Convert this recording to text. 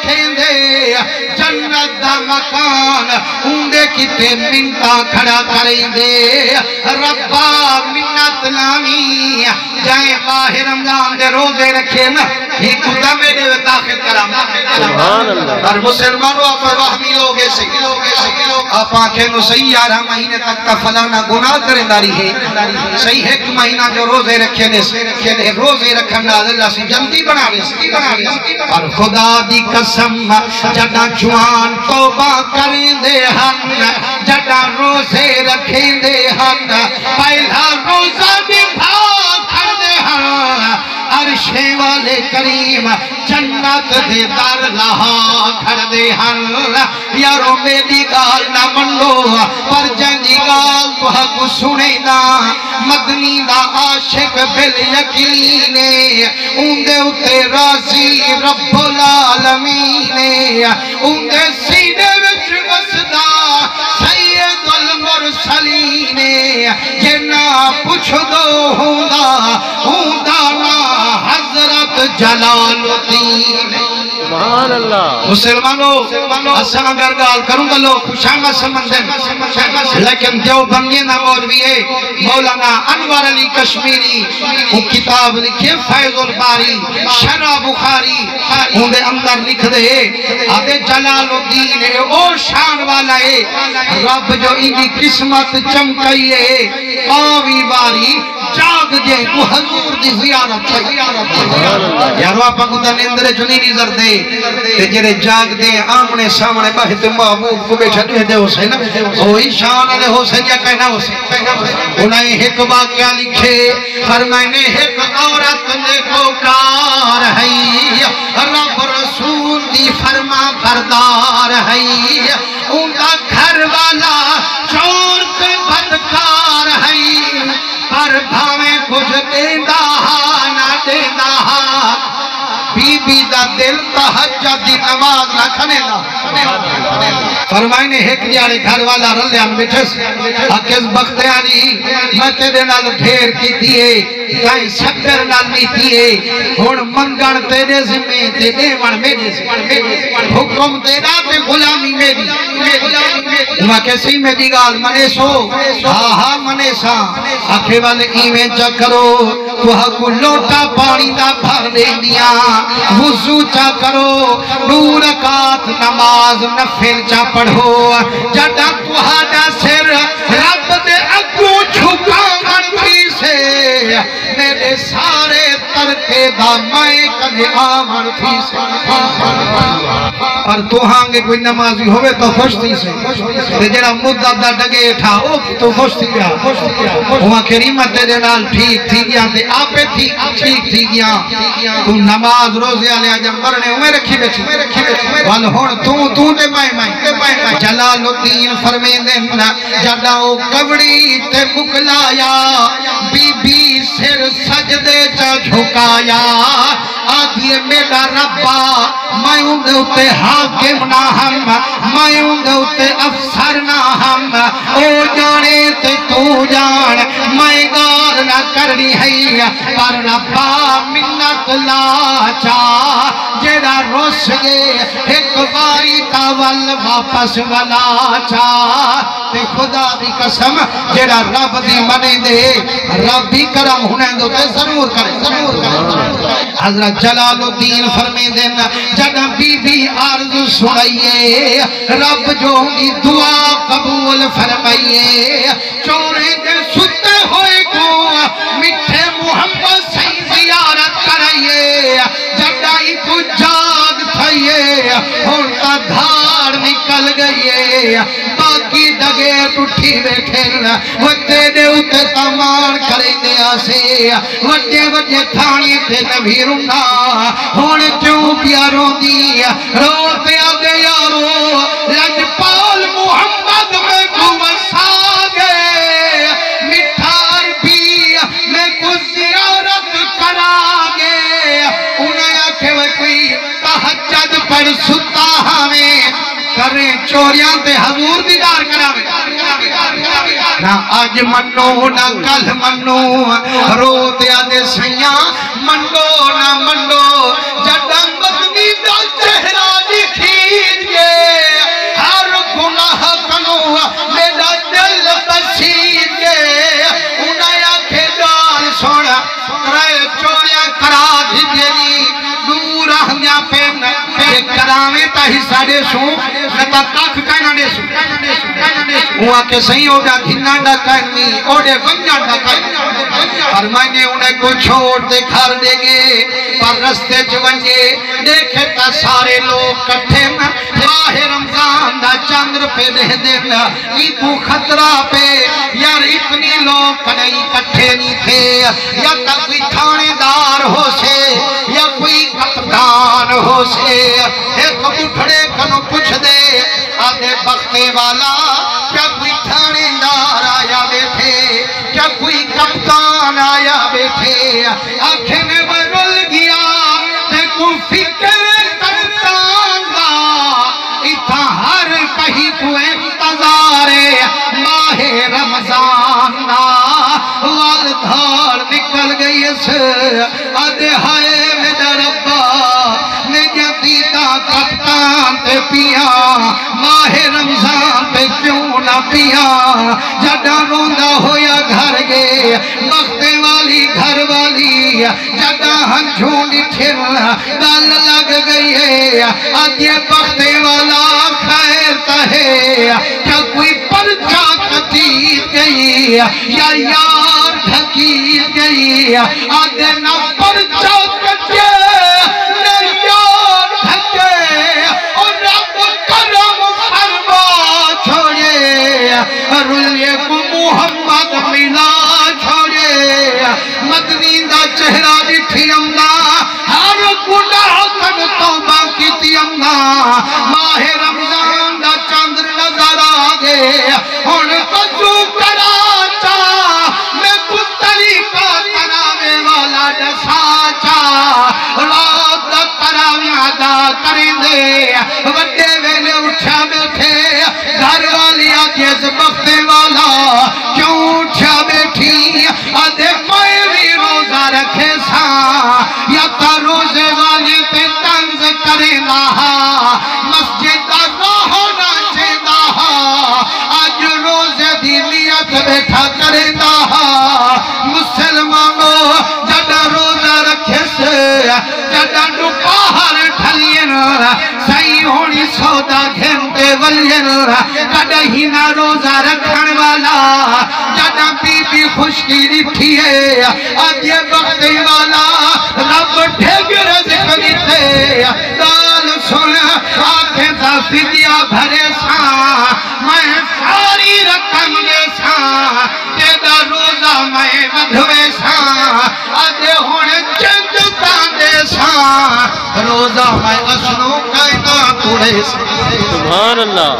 رکھیں دے جنت دا مکان اندے کتے منتا کھڑا کریں دے ربا منت لامی جائیں ماہ رمضان دے روزے رکھے نا ہی کتا میرے داخل کرام اور مسلمانوں آپ وہمی لوگے سے آپ آنکھیں نو سیارہ مہینے تک کا فلانا گناہ کریں داری ہے صحیح ایک مہینہ جو روزے رکھے نے روزے رکھنا اللہ سے جلدی بنا رہے اور خدا دی قسم جڑا جوان توبہ کریں دے ہن جڑا روزے رکھیں دے ہن پہلا روزہ بھی کھڑ دے ہن عرشے والے کریم جنت دے در لہا کھڑ دے ہن یارو میری گال نہ منو پر جنجی گال تو حق سنے دا مدنی دا عاشق بالیقین اندے اتے راضی رب العالمین اندے سینے وچ وسدا سید المرسلین جنا پوچھ دو ہوندا نا حضرت جلال الدین سبحان اللہ مسلمانوں اساں اگر گال کروں گا لوگ خوشامہ سمندر لیکن جو بنگینا مولوی ہے مولانا انور علی کشمیری وہ کتاب لکھے فیض الباری شرح بخاری اندے اندر لکھ دے آدھے جلال الدین ہے او شان والا ہے رب جو انہی قسمت چمکئی ہے آوی باری جاگ جے کو حضور دی زیارت یارو آپ کو تا نیندرے جو نہیں نظر دے تے جرے جاگ دے آمنے سامنے بہت محبوب کو بیٹھا دے دے حسین وہی شان علی حسین یا کہنا حسین انہیں ایک واقعہ لکھے فرمائنے ایک عورت نے پکار ہے رب رسول دی فرما بردار ہے ان کا گھر والا چور سے بدکار ہے پر بھاویں کچھ دیندہ نہ دیندہ بی بی دا دل تہجد دی نماز رکھنے دا فرمائنے ایک جاڑے گھر والا رلیان بیٹھے سے اکیس بختیاری میں تیرے نال ڈھیر کی دیئے کہیں سکر نال نہیں دیئے ہون منگن تیرے زمین تے دیوان میرے زمین حکم تیرا تے غلامی میری وہاں کیسی میں دی گال منے سو ہاں منے سا آکھے والے ایمیں چا کرو تو حق لوٹا پانی دا بھر دے دیا وضو چا کرو دو رکعت نماز نفل چا پڑھو جڑا تہاڈا سر رب دے اگوں جھکاون تھی سے میرے سارے ترکے دا میں کدے آمن تھی سے اور تو ہانگے کوئی نمازی ہوئے تو خوش تھی سے تے جڑا مدہ دا ڈگے تھا او تو خوش تھی گیا وہاں کریمہ تیرے نال ٹھیک تھی گیا تے آپے ٹھیک تھی گیا تو نماز روزے آلے آجم مرنے ہمیں رکھی بیچی وال ہون تو تے مائیں جلال الدین فرمین دن جڑاؤ کبڑی تے مکلایا بی بی سر سجدے چا جھکایا آدھیے میرا ربا میں اندھے اتے حاکم نہ ہم میں اندھے اتے افسر نہ ہم او جانے تے تو جان میں گار نہ کرنی ہے پر ربا منت لا چاہ جیڑا روس گے ایک باری تاول واپس ولا چاہ تے خدا دی قسم جیڑا رب دی منے دے رب بھی کرم ہونے دو تے ضرور کرے حضرت جلال الدین فرمے دینا جڑا بی بی عرض سنائیے رب جو دی دعا قبول فرمائیے چورے دے ستے ہوئے کو مٹھے محمد سی زیارت کرائیے جڑا ہی کو جاگ تھائیے ان کا دھار نکل گئیے باقی ڈگے ٹوٹھی بیٹھن وہ تیرے اتے تامان کریں دے آسے وڈے وڈے تھانی تے نبی رنا ہونے کیوں پیاروں دی روتے آگے یارو لجپال محمد میں کو وسا گے مٹھار بھی میں کو زیارت کرا گے انہیں آکھے وہ کوئی تحجد پر ستا ہمیں کریں چوریاں تے حضور دیدار کراوے نہ آج منو نہ کل منو روتے آدھے سیاں منو نہ منو جڑا مدنی دا چہرہ دی پیا پین کہ کراویں تا حصہ دے سوں نتا کاکھ کہنا دے سوں ہوا کہ صحیح ہو گیا گھنا ڈا کہنی اوڑے ونجا ڈا کہنی فرمائنے انہیں کو چھوڑ دے گھر دے گے پر رستے چونجے دیکھے تا سارے لوگ کٹھے ماہ رمضان دا چندر پہ دے دینا ایکو خطرہ پہ یار اتنی لوگ کڑائی کٹھے نہیں تھے یا تا کوئی تھانے دار ہو سے یا کوئی کپتان ہو سے ایک اٹھڑے کنو پوچھ دے آدھے بختے والا کیا کوئی تھانے دار آیا بیٹھے کیا کوئی کپتان آیا بیٹھے آنکھیں میں برل گیا دیکھو فکر کپتان دا اتھا ہر کہیں کو انتظار ماہ رمضان دا وال دھار نکل گئی اس آدھے ہائے میرا ربا میں جدیدہ کپتان تے پیا ماہ رمضان تے کیوں نہ پیا جڑا روندہ ہویا گھر گے بختے والی گھر والی جڑا ہنجھوں لٹھر گل لگ گئی ہے آدھے بختے والا خیر کہے کیا کوئی پرچا کتیت گئی یا یار ڈھکیت گئی آدھے نہ پرچا کتیت رلیے کو محمد ملا چھوڑے مدنی دا چہرہ دٹھی امنا ہر گناہ تک توبہ کیتی امنا ماہ رمضان دا چندر نظر آگے ہن وضو کرا چا میں کچھ طریقہ تراوے والا دسا چا رات دا تراوی ادا کریں دے وڈے ویلے اٹھا بیٹھے گھر والی آجیز بختے والا کیوں اٹھا بیٹھی آدھے میں بھی روزہ رکھے سا یا تا روزے والے پہ تنز کرے نہا مسجد دا روحنا چیدہ آج روزے دی نیت بیٹھا کرے نہا مسلمانوں جڑا روزہ رکھے سے جڑا نپاہر ٹھلین صحیح ہونی سودا گھنٹے ولین کڑا ہی نہ روزہ رکھن والا جڑا بی بی خوشکی رکھی ہے آدھے وقت والا رب ٹھگ رزق دیتے دال سن آنکھیں تا فدیہ بھرے سا میں ساری رقم دے سا تیرا روزہ میں مدھوے سا آدھے ہونے چند تاندے سا روزہ میں اسنو کائنات اڑے سا سبحان اللہ